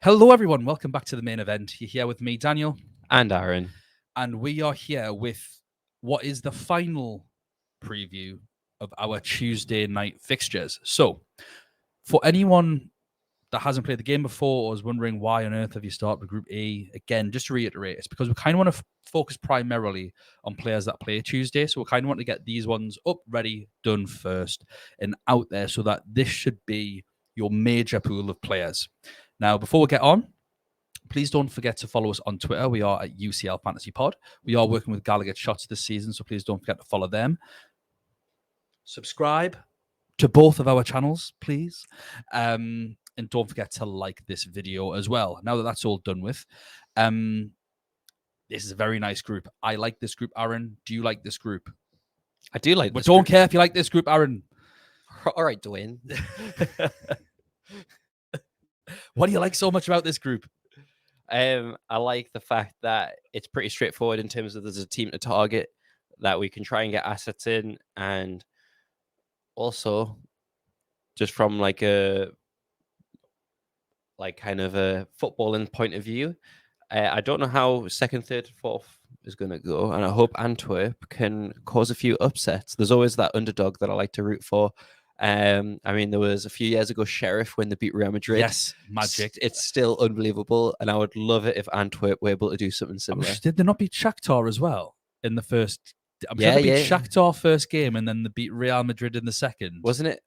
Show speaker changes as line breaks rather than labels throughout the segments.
Hello, everyone. Welcome back to the main event. You're here with me, Daniel.
And Aaron.
And we are here with what is the final preview of our Tuesday night fixtures. So, for anyone that hasn't played the game before or is wondering why on earth have you started with Group E, again, just to reiterate, it's because we kind of want to focus primarily on players that play Tuesday. So we kind of want to get these ones up, ready, done first, and out there so that this should be your major pool of players. Now, before we get on, please don't forget to follow us on Twitter. We are at UCL Fantasy Pod. We are working with Gallowgate Shots this season, so please don't forget to follow them. Subscribe to both of our channels, please. And don't forget to like this video as well. Now that that's all done with, this is a very nice group. I like this group, Aaron. Do you like this group?
I do like
But
this
don't
group.
care if you like this group, Aaron.
All right, Dwayne.
What do you like so much about this group?
I like the fact that it's pretty straightforward in terms of there's a team to target, that we can try and get assets in, and also just from like kind of a footballing point of view, I don't know how second, third, fourth is going to go, and I hope Antwerp can cause a few upsets. There's always that underdog that I like to root for. I mean, there was a few years ago Sheriff when they beat Real Madrid.
Yes, magic.
It's still unbelievable, and I would love it if Antwerp were able to do something similar.
Did they not beat Shakhtar as well in the first? I'm sure they beat Shakhtar first game, and then they beat Real Madrid in the second.
Wasn't it?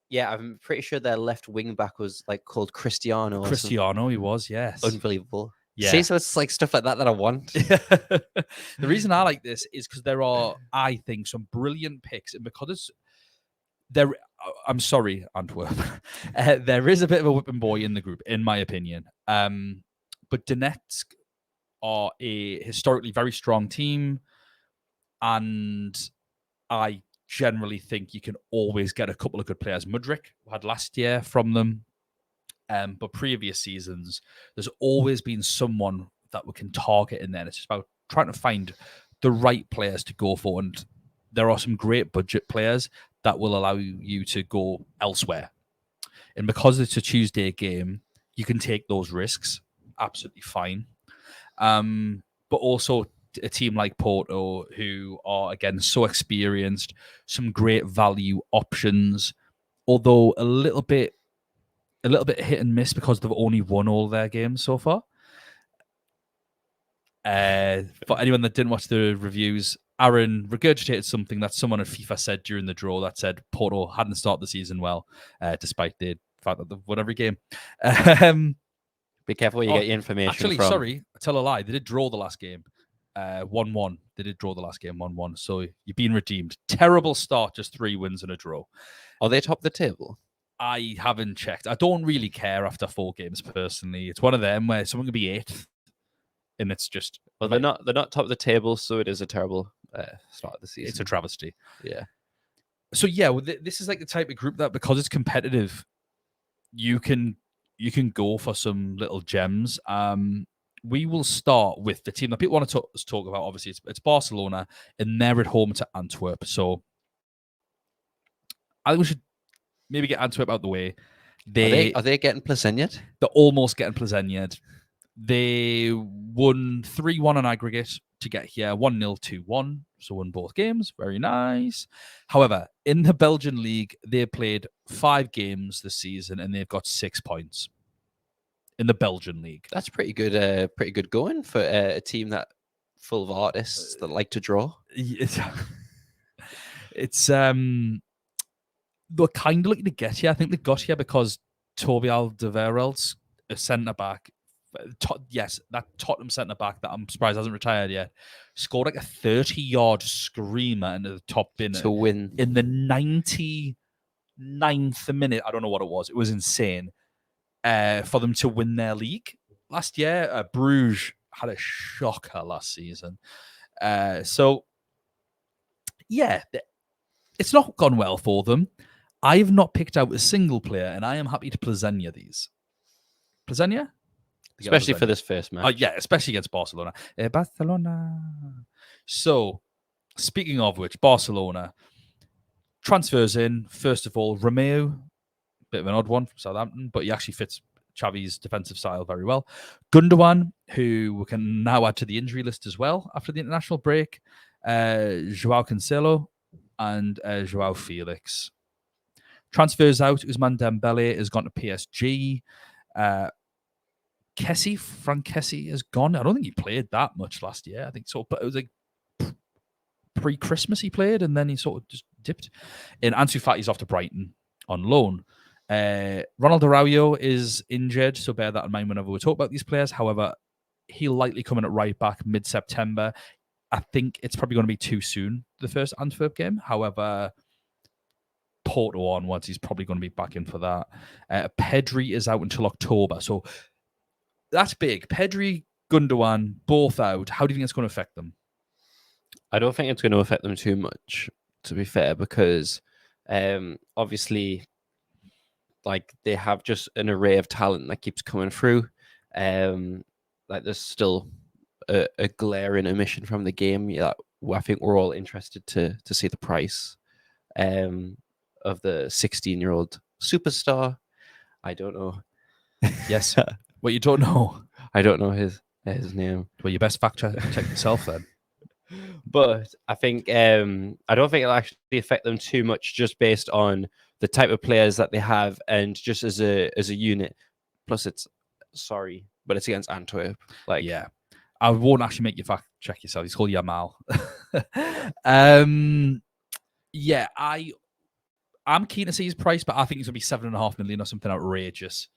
Yeah, I'm pretty sure their left wing back was like called Cristiano.
Cristiano, he was, yes.
Unbelievable.
Yeah.
See, so it's like stuff like that I want.
The reason I like this is because there are, I think, some brilliant picks, and because it's there. I'm sorry, Antwerp. There is a bit of a whipping boy in the group, in my opinion. But Donetsk are a historically very strong team, and I generally think you can always get a couple of good players. Mudryk had last year from them, but previous seasons, there's always been someone that we can target in there. It's just about trying to find the right players to go for, and there are some great budget players that will allow you to go elsewhere. And because it's a Tuesday game, you can take those risks absolutely fine. But also a team like Porto, who are, again, so experienced, some great value options, although a little bit hit and miss because they've only won all their games so far. For anyone that didn't watch the reviews, Aaron regurgitated something that someone at FIFA said during the draw that said Porto hadn't started the season well, despite the fact that they've won every game.
Be careful where you get your information
actually,
from.
Sorry, I tell a lie. They did draw the last game 1-1. They did draw the last game 1-1. So you've been redeemed. Terrible start, just 3 wins and a draw.
Are they top of the table?
I haven't checked. I don't really care after 4 games, personally. It's one of them where someone could be 8th. And it's just...
Well, they're not top of the table, so it is a terrible start of the season.
It's a travesty.
Yeah.
So, yeah, this is like the type of group that, because it's competitive, you can go for some little gems. We will start with the team that people want to talk about. Obviously, it's Barcelona, and they're at home to Antwerp. So I think we should maybe get Antwerp out the way.
Are they getting Placenniad?
They're almost getting Placenniad. They won 3-1 on aggregate to get here, 1-0, 2-1. So won both games. Very nice. However, in the Belgian league, they played 5 games this season, and they've got 6 points in the Belgian league.
That's pretty good. Pretty good going for a team that full of artists that like to draw.
It's they're kind of looking to get here. I think they got here because Toby Alderweireld, a centre back. Yes, that Tottenham centre back that I'm surprised hasn't retired yet, scored like a 30-yard screamer into the top bin
to win
in the 99th minute. I don't know what it was. It was insane. For them to win their league last year. Bruges had a shocker last season. So, yeah, it's not gone well for them. I have not picked out a single player, and I am happy to Plezenia these. Plezenia?
Especially for this first match.
Yeah, especially against Barcelona. Barcelona. So, speaking of which, Barcelona transfers in, first of all, Romeo, bit of an odd one from Southampton, but he actually fits Xavi's defensive style very well. Gundogan, who we can now add to the injury list as well after the international break. Joao Cancelo and Joao Felix. Transfers out. Ousmane Dembele has gone to PSG. Frank Kessie has gone. I don't think he played that much last year. I think so, but it was like pre-Christmas he played, and then he sort of just dipped. And Ansu Fati's off to Brighton on loan. Ronald Araujo is injured, so bear that in mind whenever we talk about these players. However, he'll likely come in at right back mid-September. I think it's probably going to be too soon, the first Antwerp game. However, Porto onwards, he's probably going to be back in for that. Pedri is out until October, so that's big. Pedri, Gundogan, both out. How do you think it's going to affect them?
I don't think it's going to affect them too much, to be fair, because obviously, like, they have just an array of talent that keeps coming through. Like, there's still a glaring omission from the game. Yeah, I think we're all interested to see the price of the 16-year-old superstar. I don't know.
Yes. Well, you don't know.
I don't know his name.
Well, you best fact check yourself then.
But I think I don't think it'll actually affect them too much, just based on the type of players that they have, and just as a unit. Plus, it's against Antwerp. Like,
yeah, I won't actually make you fact check yourself. He's called Yamal. Yeah, I'm keen to see his price, but I think it's gonna be 7.5 million or something outrageous,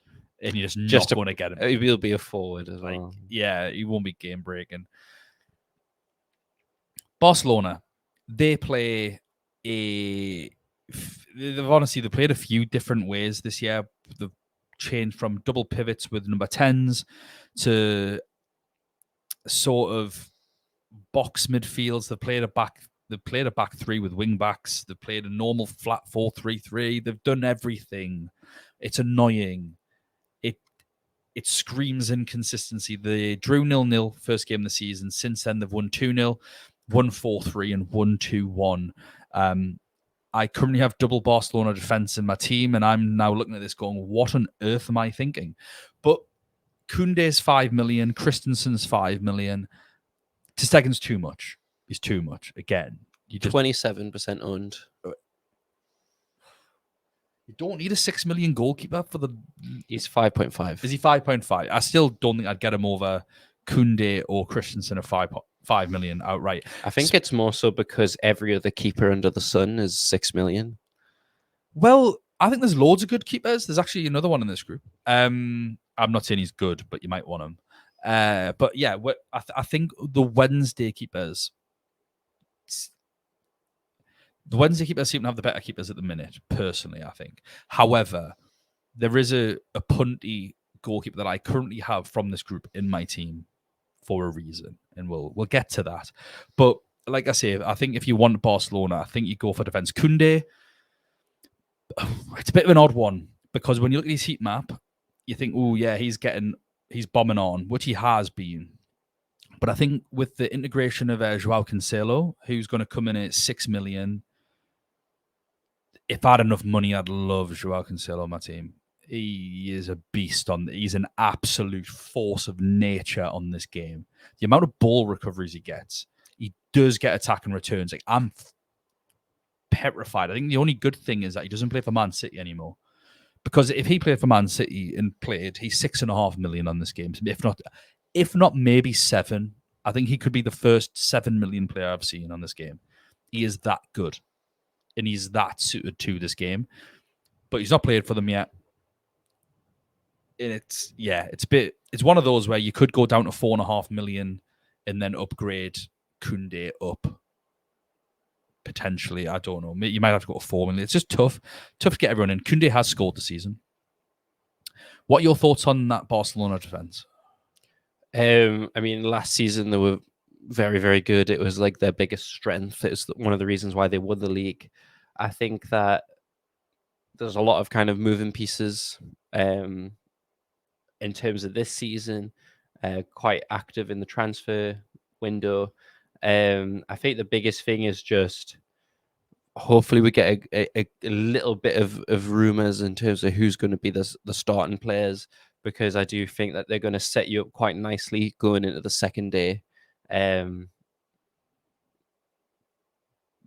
and you're just not going to get him.
He will be a forward as well.
Yeah, he won't be game breaking. Barcelona, they play they've played a few different ways this year. They've changed from double pivots with number 10s to sort of box midfields. They've played a back three with wing backs. They've played a normal flat 4-3-3. They've done everything. It's annoying. It screams inconsistency. They drew 0-0 first game of the season. Since then, they've won 2-0, won 4-3, and won 2-1. I currently have double Barcelona defense in my team, and I'm now looking at this going, what on earth am I thinking? But Koundé's 5 million, Christensen's 5 million. Ter Stegen's too much. He's too much. Again,
27% owned.
You don't need a 6 million goalkeeper for the.
He's 5.5.
Is he 5.5? I still don't think I'd get him over Koundé or Christensen at 5 million outright.
I think it's more so because every other keeper under the sun is 6 million.
Well, I think there's loads of good keepers. There's actually another one in this group. I'm not saying he's good, but you might want him. But yeah, I think the Wednesday keepers. The Wednesday keepers seem to have the better keepers at the minute, personally, I think. However, there is a punty goalkeeper that I currently have from this group in my team for a reason, and we'll get to that. But like I say, I think if you want Barcelona, I think you go for defense. Koundé, it's a bit of an odd one, because when you look at his heat map, you think, oh yeah, he's bombing on, which he has been. But I think with the integration of Joao Cancelo, who's going to come in at 6 million, if I had enough money, I'd love Joao Cancelo on my team. He is a beast. He's an absolute force of nature on this game. The amount of ball recoveries he gets, he does get attack and returns. Like, I'm petrified. I think the only good thing is that he doesn't play for Man City anymore. Because if he played for Man City and played, he's 6.5 million on this game. If not maybe 7. I think he could be the first 7 million player I've seen on this game. He is that good. And he's that suited to this game. But he's not played for them yet. And it's one of those where you could go down to 4.5 million and then upgrade Koundé up. Potentially, I don't know. You might have to go to 4 million. It's just tough to get everyone in. Koundé has scored this season. What are your thoughts on that Barcelona defense?
I mean, last season they were very, very good. It was like their biggest strength. It's one of the reasons why they won the league. I think that there's a lot of kind of moving pieces in terms of this season. Quite active in the transfer window. I think the biggest thing is just hopefully we get a little bit of rumors in terms of who's going to be the starting players, because I do think that they're going to set you up quite nicely going into the second day. Yeah,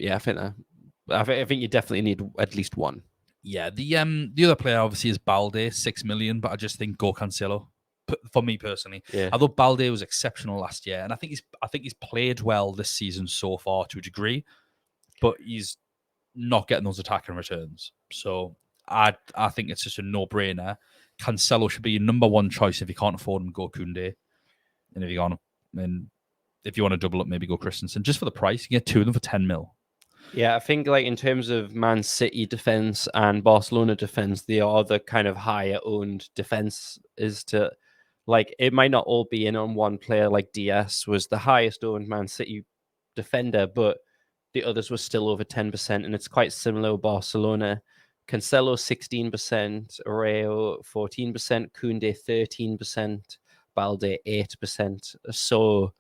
I think you definitely need at least one.
Yeah, the other player obviously is Balde, 6 million, but I just think go Cancelo for me personally.
Yeah.
I thought Balde was exceptional last year, and I think he's played well this season so far to a degree, but he's not getting those attacking returns. So I think it's just a no-brainer. Cancelo should be your number one choice. If you can't afford him, go Koundé, and if you want to double up, maybe go Christensen. Just for the price, you get two of them for 10 mil.
Yeah, I think like in terms of Man City defense and Barcelona defense, they are the kind of higher owned defense. Is to like it might not all be in on one player. Like Diaz was the highest owned Man City defender, but the others were still over 10%, and it's quite similar with Barcelona. Cancelo 16%, Areo 14%, Koundé 13%, Balde 8%. So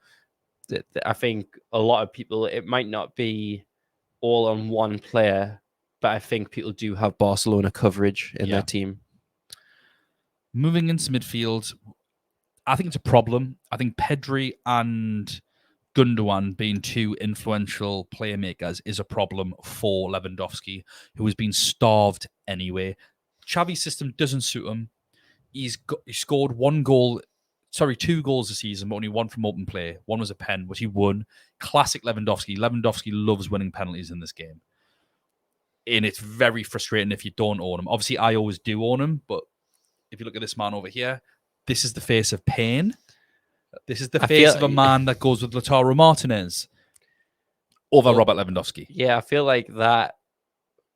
I think a lot of people, it might not be all on one player, but I think people do have Barcelona coverage in their team.
Moving into midfield, I think it's a problem. I think Pedri and Gundogan being two influential playmakers is a problem for Lewandowski, who has been starved anyway. Xavi's system doesn't suit him. He scored two goals this season, but only one from open play. One was a pen, which he won. Classic Lewandowski. Lewandowski loves winning penalties in this game. And it's very frustrating if you don't own him. Obviously, I always do own him, but if you look at this man over here, this is the face of pain. This is the face of a man that goes with Lautaro Martinez over Robert Lewandowski.
Yeah, I feel like that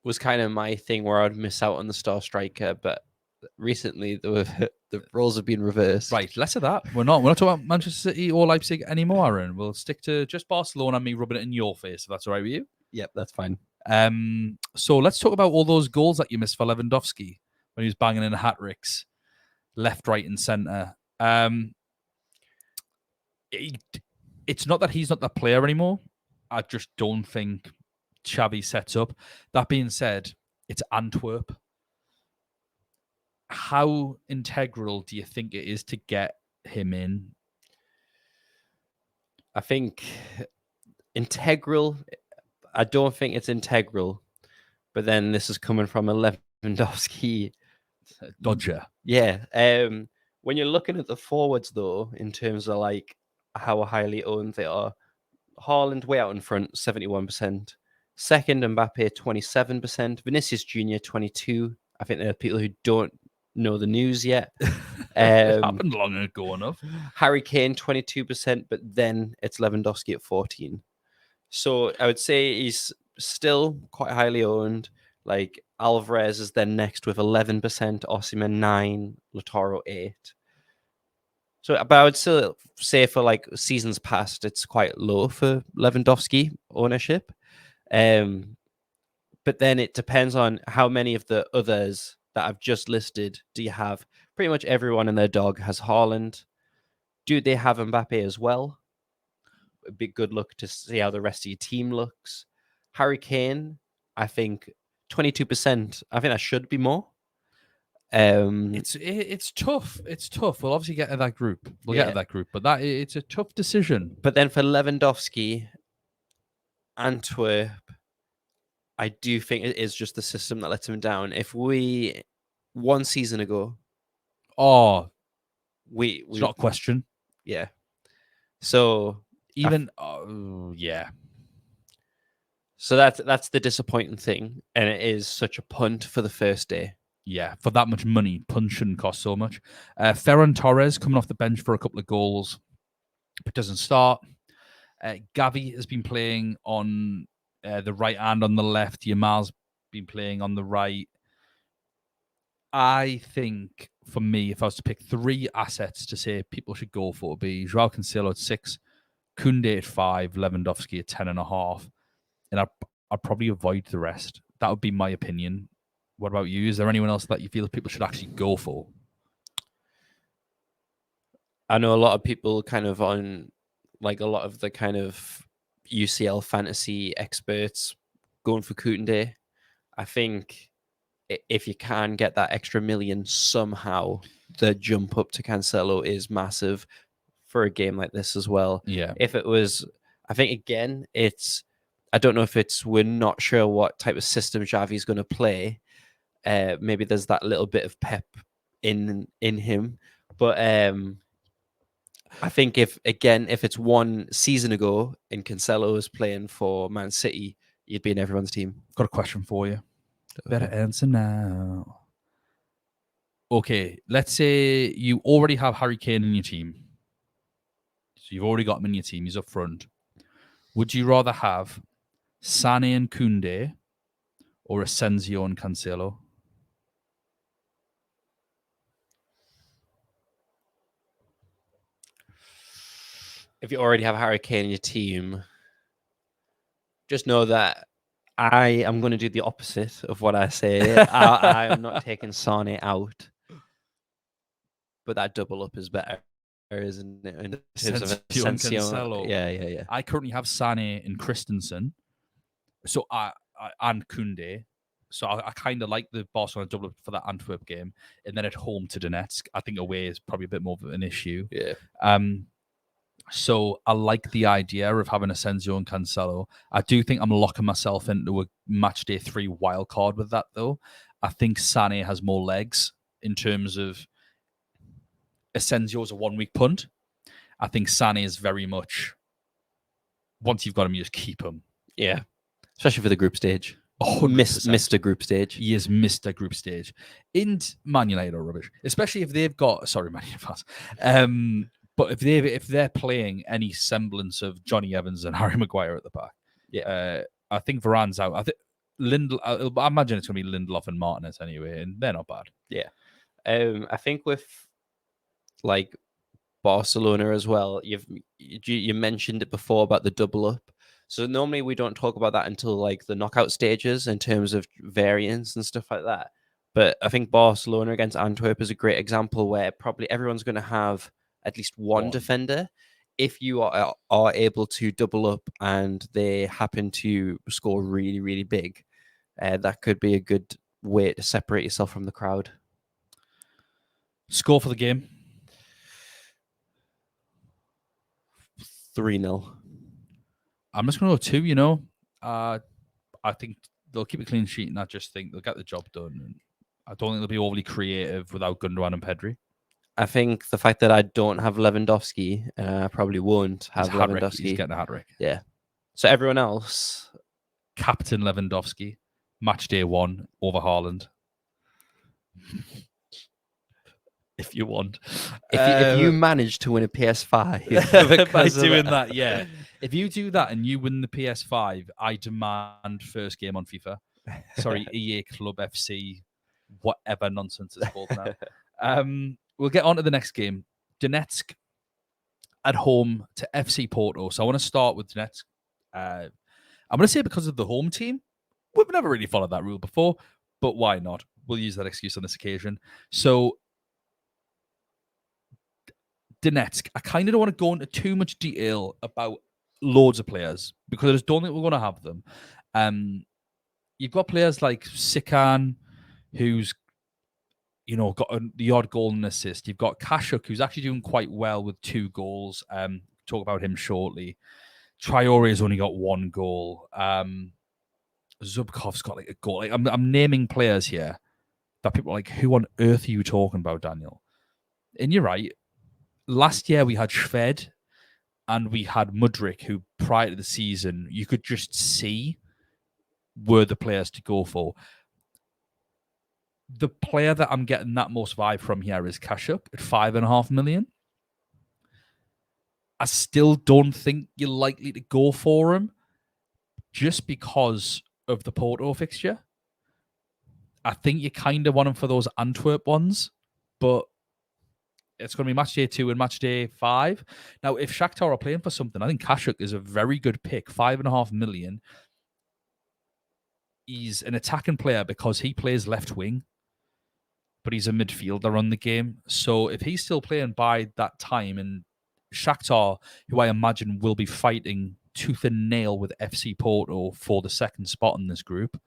was kind of my thing where I'd miss out on the star striker, but recently the roles have been reversed.
Right, less of that. We're not talking about Manchester City or Leipzig anymore, Aaron. We'll stick to just Barcelona and me rubbing it in your face, if that's all right with you.
Yep, that's fine.
So let's talk about all those goals that you missed for Lewandowski when he was banging in hat-tricks, left, right, and centre. It's not that he's not that player anymore. I just don't think Xavi sets up. That being said, it's Antwerp. How integral do you think it is to get him in?
I think integral. I don't think it's integral, but then this is coming from a Lewandowski
dodger.
Yeah. When you're looking at the forwards, though, in terms of like how highly owned they are, Haaland way out in front, 71%. Second, Mbappe, 27%. Vinicius Jr., 22%. I think there are people who don't know the news yet.
It happened long ago enough.
Harry Kane, 22%, but then it's Lewandowski at 14%. So I would say he's still quite highly owned. Like Alvarez is then next with 11%, Osimhen 9%, Lautaro 8%. So, but I would still say for like seasons past, it's quite low for Lewandowski ownership. But then it depends on how many of the others that I've just listed do you have. Pretty much everyone in their dog has Haaland. Do they have Mbappe as well? A big good look to see how the rest of your team looks. Harry Kane, I think 22%. I think that should be more.
It's tough. It's tough. We'll obviously get to that group. Get to that group, but it's a tough decision.
But then for Lewandowski, Antwerp, I do think it is just the system that lets him down. If we 1 season ago,
it's not a question.
Yeah. So
even
So that's the disappointing thing, and it is such a punt for the first day.
Yeah, for that much money, punt shouldn't cost so much. Ferran Torres coming off the bench for a couple of goals, but doesn't start. Gavi has been playing on the right and on the left. Yamal's been playing on the right. I think, for me, if I was to pick 3 assets to say people should go for, it would be Joao Cancelo at 6, Koundé at 5, Lewandowski at 10.5. And I'd probably avoid the rest. That would be my opinion. What about you? Is there anyone else that you feel people should actually go for?
I know a lot of people kind of on, like a lot of the kind of UCL fantasy experts going for Koundé. I think if you can get that extra million somehow, the jump up to Cancelo is massive for a game like this as well.
Yeah.
If it was, I think again, I don't know if we're not sure what type of system Xavi's going to play. Maybe there's that little bit of pep in him, but I think if it's one season ago and Cancelo was playing for Man City, you'd be in everyone's team.
Got a question for you. Better answer now. Okay, let's say you already have Harry Kane in your team. So you've already got him in your team. He's up front. Would you rather have Sane and Koundé or Asensio and Cancelo?
If you already have Harry Kane in your team, just know that I am going to do the opposite of what I say. I am not taking Sane out, but that double up is better, isn't it? In terms of
Asensio and
Asensio.
Cancelo.
Yeah.
I currently have Sane and Christensen, so I and Koundé. So I kind of like the Barcelona double up for that Antwerp game, and then at home to Donetsk. I think away is probably a bit more of an issue.
Yeah.
So I like the idea of having Asensio and Cancelo. I do think I'm locking myself into a match day 3 wild card with that, though. I think Sané has more legs in terms of Asensio's a 1 week punt. I think Sané is very much, once you've got him, you just keep him.
Yeah. Especially for the group stage.
100%.
Missed a group stage.
He has missed a group stage. And Man United are rubbish, especially if they've got, sorry, Man United fans. But if they're playing any semblance of Johnny Evans and Harry Maguire at the back, I think Varane's out. I think I imagine it's going to be Lindelof and Martinez anyway, and they're not bad.
Yeah. I think with like Barcelona as well, you mentioned it before about the double up. So normally we don't talk about that until like the knockout stages in terms of variance and stuff like that. But I think Barcelona against Antwerp is a great example where probably everyone's going to have at least one defender. If you are able to double up and they happen to score really, really big, that could be a good way to separate yourself from the crowd.
Score for the game?
3-0.
I'm just going to go 2, I think they'll keep a clean sheet, and I just think they'll get the job done. And I don't think they'll be overly creative without Gundogan and Pedri.
I think the fact that I don't have Lewandowski, I probably won't have Lewandowski.
He's getting a hat-trick.
Yeah. So everyone else...
Captain Lewandowski, match day 1 over Haaland. If you want.
If you manage to win a PS5
by doing that, yeah. If you do that and you win the PS5, I demand first game on FIFA. Sorry, EA Club FC, whatever nonsense it's called now. We'll get on to the next game. Donetsk at home to FC Porto. So I want to start with Donetsk. I'm going to say because of the home team. We've never really followed that rule before, but why not? We'll use that excuse on this occasion. So Donetsk, I kind of don't want to go into too much detail about loads of players because I just don't think we're going to have them. You've got players like Sikan, who's got the odd goal and assist. You've got Kashuk, who's actually doing quite well with 2 goals. Talk about him shortly. Traore has only got 1 goal. Zubkov's got like a goal. Like, I'm naming players here that people are like, who on earth are you talking about, Daniel? And you're right. Last year we had Shved and we had Mudryk, who prior to the season you could just see were the players to go for. The player that I'm getting that most vibe from here is Kashuk at 5.5 million. I still don't think you're likely to go for him just because of the Porto fixture. I think you kind of want him for those Antwerp ones, but it's going to be match day 2 and match day 5. Now, if Shakhtar are playing for something, I think Kashuk is a very good pick. 5.5 million. He's an attacking player because he plays left wing, but he's a midfielder on the game. So if he's still playing by that time, and Shakhtar, who I imagine will be fighting tooth and nail with FC Porto for the second spot in this group,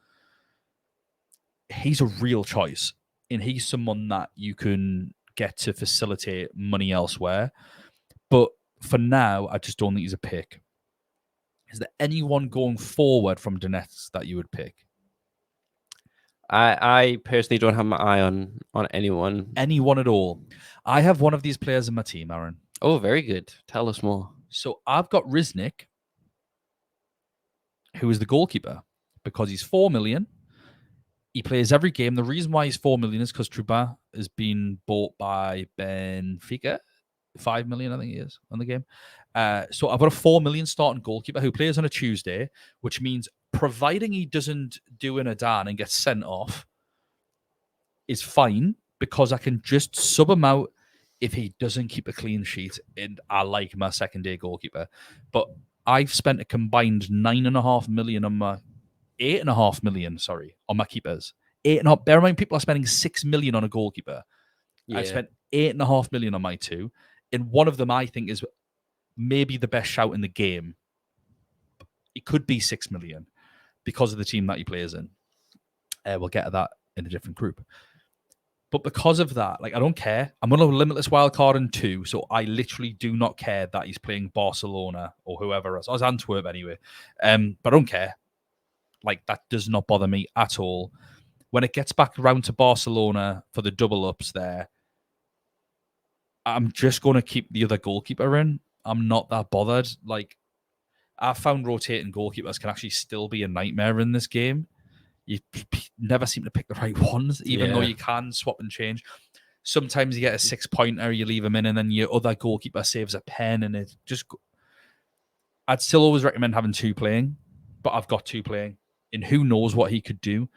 he's a real choice, and he's someone that you can get to facilitate money elsewhere. But for now, I just don't think he's a pick. Is there anyone going forward from Donetsk that you would pick?
I personally don't have my eye on anyone.
Anyone at all? I have one of these players in my team, Aaron.
Oh, very good. Tell us more.
So I've got Riznik, who is the goalkeeper, because he's 4 million. He plays every game. The reason why he's 4 million is because Truba has been bought by Benfica. 5 million, I think he is, on the game. So I've got a 4 million starting goalkeeper who plays on a Tuesday, which means providing he doesn't do an Adan and gets sent off is fine, because I can just sub him out if he doesn't keep a clean sheet, and I like my second day goalkeeper. But I've spent a combined 9.5 million on my 8.5 million, on my keepers. 8.5. Bear in mind, people are spending 6 million on a goalkeeper.
Yeah.
I've spent 8.5 million on my two, and one of them I think is maybe the best shout in the game. It could be 6 million because of the team that he plays in. We'll get to that in a different group. But because of that, I don't care. I'm going to limit this wild card in 2, so I literally do not care that he's playing Barcelona or whoever else. I was Antwerp anyway. But I don't care. That does not bother me at all. When it gets back around to Barcelona for the double ups there, I'm just going to keep the other goalkeeper in. I'm not that bothered. I found rotating goalkeepers can actually still be a nightmare in this game. You never seem to pick the right ones, even though you can swap and change. Sometimes you get a 6-pointer, you leave him in, and then your other goalkeeper saves a pen, and it just... I'd still always recommend having 2 playing, but I've got 2 playing, and who knows what he could do.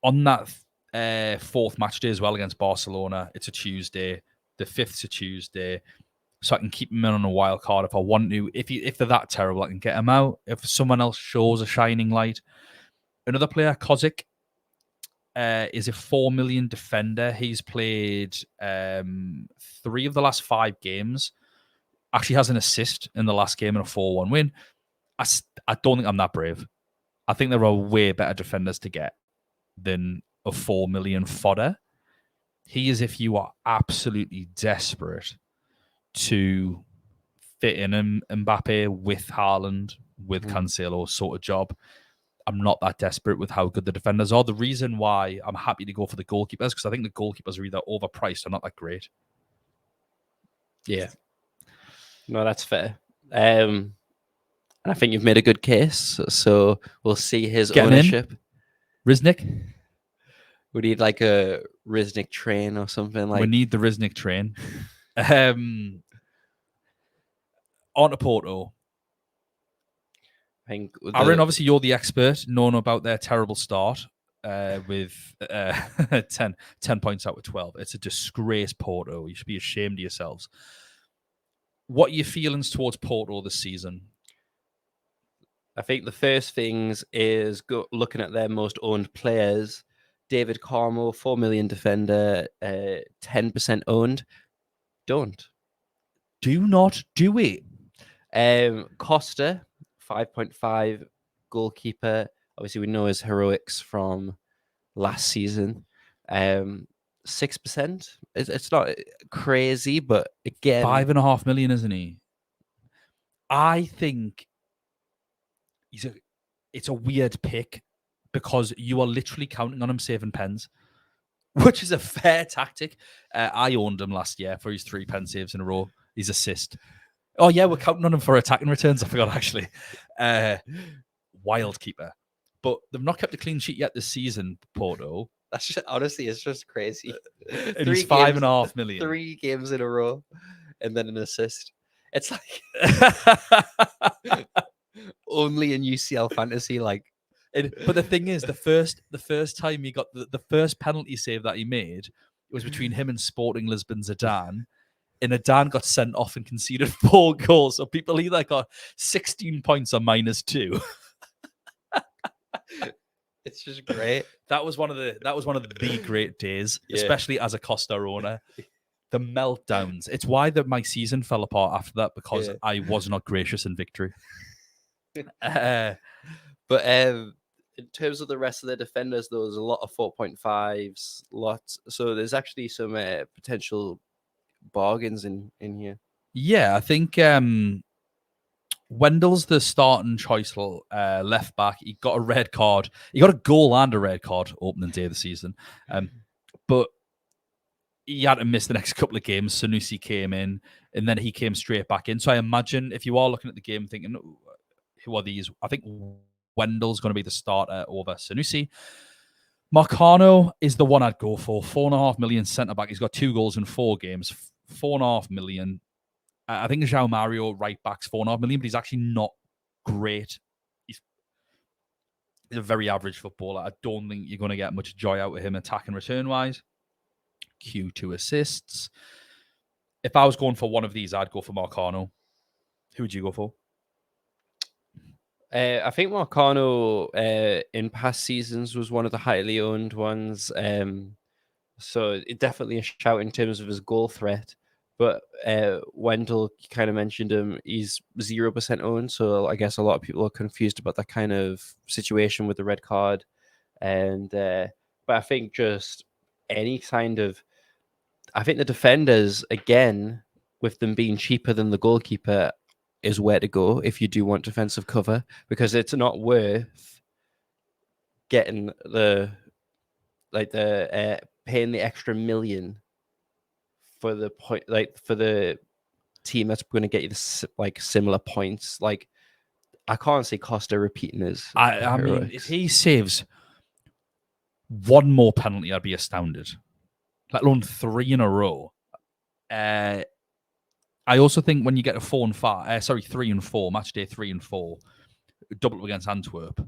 On that 4th match day as well against Barcelona, it's a Tuesday. The 5th's a Tuesday. So I can keep him in on a wild card if I want to. If they're that terrible, I can get him out. If someone else shows a shining light. Another player, Kozik, is a 4 million defender. He's played 3 of the last 5 games. Actually has an assist in the last game in a 4-1 win. I don't think I'm that brave. I think there are way better defenders to get than a 4 million fodder. He is if you are absolutely desperate to fit in Mbappe with Haaland, with Cancelo sort of job. I'm not that desperate with how good the defenders are. The reason why I'm happy to go for the goalkeepers, because I think the goalkeepers are either overpriced or not that great.
Yeah. No, that's fair. And I think you've made a good case. So we'll see his ownership.
Riznik?
We need a Riznik train or something
We need the Riznik train. On to Porto.
I think
Aaron, obviously you're the expert, knowing about their terrible start with 10 points out of 12. It's a disgrace, Porto. You should be ashamed of yourselves. What are your feelings towards Porto this season?
I think the first things is looking at their most owned players. David Carmo, 4 million defender, 10% owned. Don't.
Do not do it.
Costa, 5.5 goalkeeper. Obviously, we know his heroics from last season. 6%. It's not crazy, but again,
5.5 million, isn't he? I think it's a weird pick because you are literally counting on him saving pens, which is a fair tactic. I owned him last year for his 3 pen saves in a row. His assist. Oh, yeah, we're counting on him for attacking returns. I forgot, actually. Wild keeper. But they've not kept a clean sheet yet this season, Porto.
That's just, honestly, it's just crazy.
And he's 5.5 million.
3 games in a row, and then an assist. It's only in UCL fantasy,
But the thing is, the first time he got the first penalty save that he made, it was between him and Sporting Lisbon's Adan. And Adan got sent off and conceded 4 goals. So people either got 16 points or -2.
It's just great.
That was one of the great days, especially as a Costa owner. The meltdowns. It's why my season fell apart after that, because I was not gracious in victory.
But in terms of the rest of the defenders, though, there's a lot of 4.5s, lots. So there's actually some potential bargains in here.
Yeah, I think Wendell's the starting choice left back. He got a red card. He got a goal and a red card opening day of the season. But he had to miss the next couple of games. Sanusi came in, and then he came straight back in. So I imagine if you are looking at the game thinking, who are these? I think Wendell's going to be the starter over Sanusi. Marcano is the one I'd go for. 4.5 million centre back. He's got 2 goals in 4 games. 4.5 million. I think João Mario right back's 4.5 million, but he's actually not great. He's a very average footballer. I don't think you're going to get much joy out of him attack and return wise. Q2 assists. If I was going for one of these, I'd go for Marcano. Who would you go for?
I think Marcano in past seasons was one of the highly owned ones. So it definitely a shout in terms of his goal threat. But Wendell, you kind of mentioned him, he's 0% owned. So I guess a lot of people are confused about that kind of situation with the red card. And but I think just any kind of, I think the defenders, again, with them being cheaper than the goalkeeper, is where to go if you do want defensive cover, because it's not worth getting paying the extra million for the point, like for the team that's going to get you the similar points. Like, I can't see Costa repeating his.
I mean, if he saves one more penalty, I'd be astounded. Let alone 3 in a row. I also think when you get a 3 and 4, match day 3 and 4, double against Antwerp,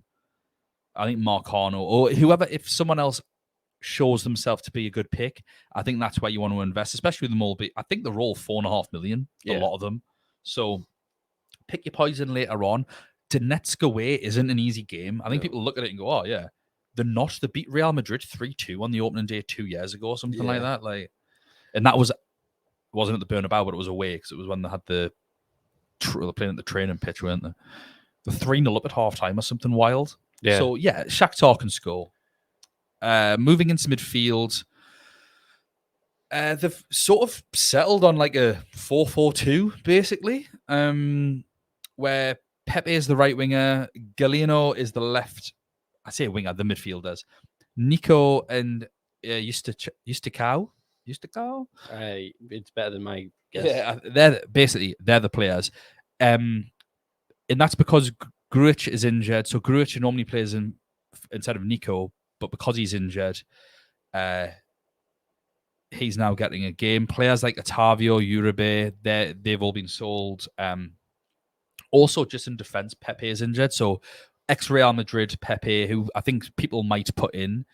I think Marcano or whoever, if someone else shows themselves to be a good pick, I think that's where you want to invest, especially with them all. I think they're all 4.5 million, a lot of them. So pick your poison later on. Donetsk away isn't an easy game. I think people look at it and go, oh, yeah. They're not. They beat Real Madrid 3-2 on the opening day 2 years ago or something like that. And that wasn't at the Bernabeu, but it was away because it was when they had they're playing at the training pitch, weren't they? The 3-0 up at half time or something wild. Yeah. So, yeah, Shakhtar can score. Moving into midfield, they've sort of settled on like a 4-4-2, basically, where Pepe is the right winger, Galeno is the left. I say winger, the midfielders. Nico and Justicao.
It's better than my guess.
Yeah, they're the players. And that's because Grujic is injured. So Grujic normally plays instead of Nico, but because he's injured, he's now getting a game. Players like Otavio, Uribe, they've all been sold. Also, just in defense, Pepe is injured. So ex-Real Madrid Pepe, who I think people might put in,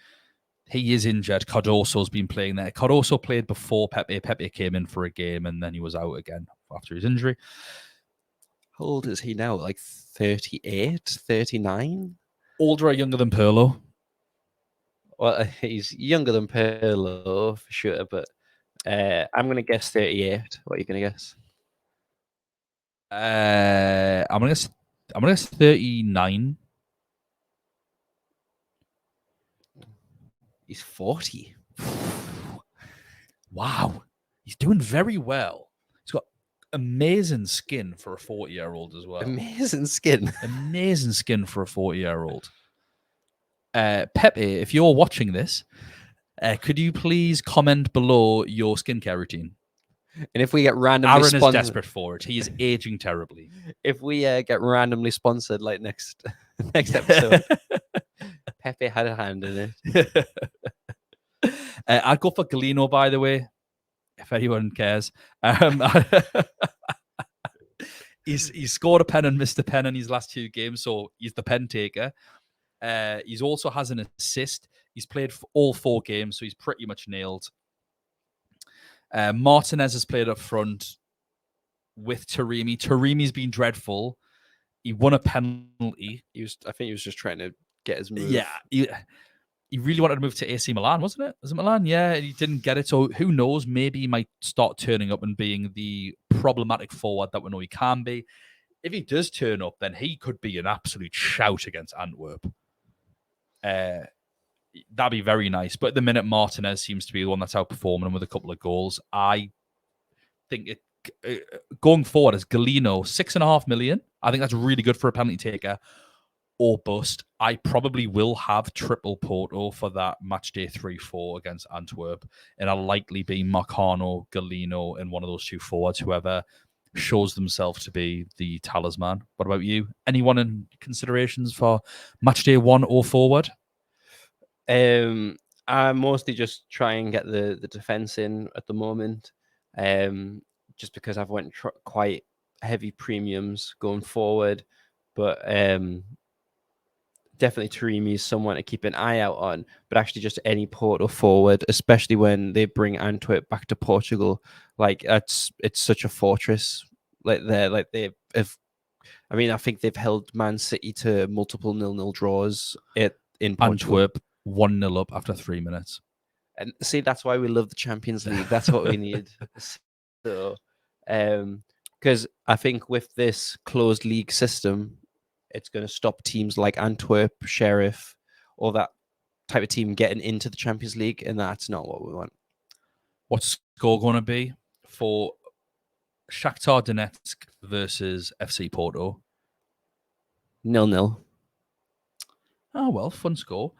he is injured. Cardoso's been playing there. Cardoso played before Pepe. Pepe came in for a game and then he was out again after his injury.
How old is he now? Like 38, 39?
Older or younger than Pirlo?
Well, he's younger than Pirlo for sure, but I'm going to guess 38. What are you going to guess?
I'm going to guess 39.
He's 40.
Wow. He's doing very well. He's got amazing skin for a 40-year-old as well.
Amazing skin.
Amazing skin for a 40-year-old. Pepe, if you're watching this, could you please comment below your skincare routine?
And if we get randomly
Aaron is desperate for it. He is aging terribly.
If we get randomly sponsored like next episode, Pepe had a hand in it.
I'd go for Galeno, by the way, if anyone cares. He's scored a pen and missed a pen in his last 2 games, so he's the pen taker. He's also has an assist. He's played for all 4 games, so he's pretty much nailed. Martinez has played up front with Taremi. Taremi's been dreadful. He won a penalty.
I think he was just trying to get his move.
Yeah, he really wanted to move to AC Milan, wasn't it? Was it Milan? Yeah, he didn't get it. So who knows? Maybe he might start turning up and being the problematic forward that we know he can be. If he does turn up, then he could be an absolute shout against Antwerp. That'd be very nice. But at the minute, Martinez seems to be the one that's outperforming him with a couple of goals. I think going forward as Galeno, 6.5 million. I think that's really good for a penalty taker or bust. I probably will have triple Porto for that match day 3-4 against Antwerp. And I'll likely be Marcano, Galeno, and one of those two forwards, whoever shows themselves to be the talisman. What about you? Anyone in considerations for match day 1 or forward?
I mostly just try and get the defense in at the moment, just because I've went quite heavy premiums going forward, but definitely Taremi is someone to keep an eye out on. But actually, just any Porto forward, especially when they bring Antwerp back to Portugal, like it's such a fortress. Like they have. I mean, I think they've held Man City to multiple 0-0 draws in Portugal.
Antwerp 1-0 up after 3 minutes.
And see, that's why we love the Champions League. That's what we need. So, because I think with this closed league system, it's going to stop teams like Antwerp, Sheriff, or that type of team getting into the Champions League, and that's not what we want.
What's the score going to be for Shakhtar Donetsk versus FC Porto?
0-0.
Oh, well, fun score.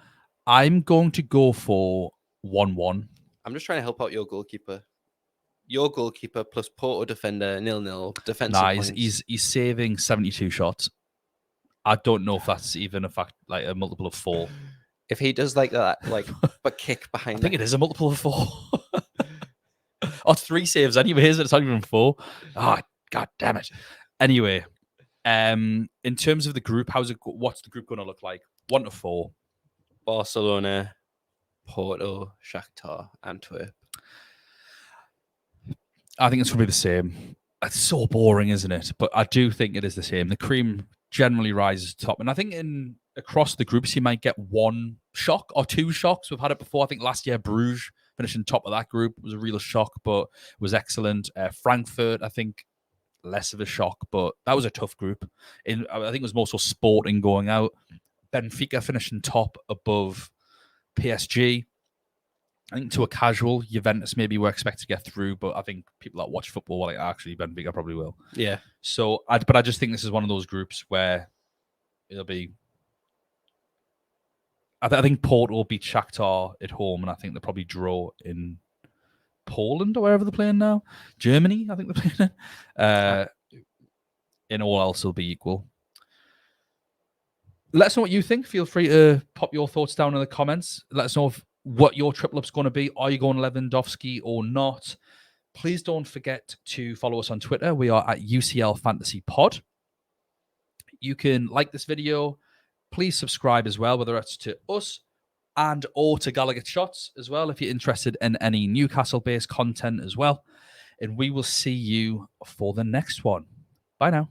I'm going to go for 1-1.
I'm just trying to help out your goalkeeper. Your goalkeeper plus Porto defender, 0-0. Defensive points.
He's saving 72 shots. I don't know if that's even a fact, like a multiple of 4.
If he does like that, like but kick behind,
I think it is a multiple of 4. Or 3 saves anyways. It's not even 4. Oh, god damn it. Anyway, in terms of the group, what's the group going to look like? 1 to 4.
Barcelona, Porto, Shakhtar, Antwerp.
I think it's going to be the same. It's so boring, isn't it? But I do think it is the same. The cream generally rises to top. And I think across the groups, you might get 1 shock or 2 shocks. We've had it before. I think last year, Bruges finishing top of that group was a real shock, but was excellent. Frankfurt, I think, less of a shock, but that was a tough group. I think it was more so Sporting going out. Benfica finishing top above PSG. I think to a casual, Juventus maybe were expected to get through, but I think people that watch football were like, actually, Benfica probably will.
Yeah.
So, but I just think this is one of those groups where it'll be. I think Porto will beat Shakhtar at home, and I think they'll probably draw in Poland or wherever they're playing now. Germany, I think they're playing in. In all else, will be equal. Let us know what you think. Feel free to pop your thoughts down in the comments. Let us know what your triple up's going to be. Are you going Lewandowski or not? Please don't forget to follow us on Twitter. We are at UCL Fantasy Pod. You can like this video. Please subscribe as well, whether it's to us and or to Gallowgate Shots as well, if you're interested in any Newcastle-based content as well. And we will see you for the next one. Bye now.